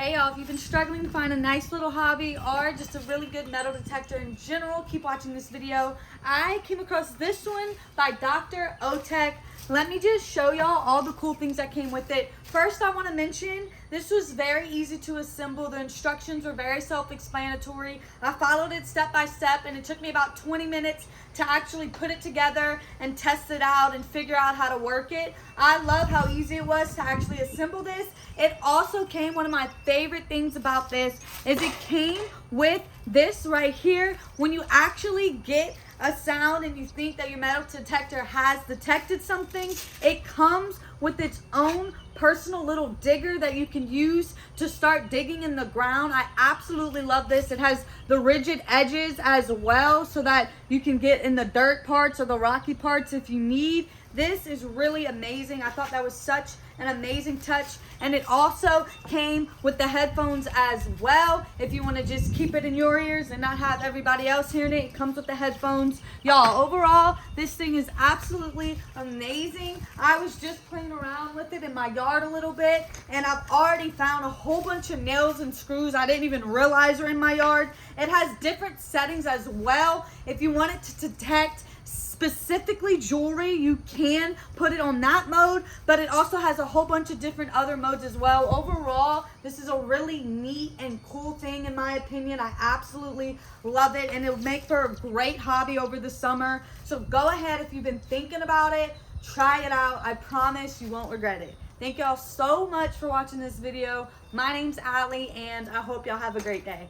Hey y'all, if you've been struggling to find a nice little hobby or just a really good metal detector in general, keep watching this video. I came across this one by Dr. Otek. Let me just show y'all all the cool things that came with it. First, I want to mention this was very easy to assemble. The instructions were very self-explanatory. I followed it step by step and it took me about 20 minutes to actually put it together and test it out and figure out how to work it. I love how easy it was to actually assemble this. It also came, one of my favorite things about this is it came with this right here. When you actually get a sound and you think that your metal detector has detected something, it comes with its own personal little digger that you can use to start digging in the ground. I absolutely love this. It has the rigid edges as well so that you can get in the dirt parts or the rocky parts if you need. This is really amazing. I thought that was such an amazing touch. And it also came with the headphones as well. If you want to just keep it in your ears and not have everybody else hearing it, it comes with the headphones. Y'all, overall, this thing is absolutely amazing. I was just playing around with it in my yard a little bit, and I've already found a whole bunch of nails and screws I didn't even realize are in my yard. It has different settings as well. If you want it to detect specifically jewelry, you can put it on that mode, but it also has a whole bunch of different other modes as well. Overall, this is a really neat and cool thing in my opinion. I absolutely love it, and it would make for a great hobby over the summer. So go ahead, if you've been thinking about it, try it out. I promise you won't regret it. Thank y'all so much for watching this video. My name's Allie, and I hope y'all have a great day.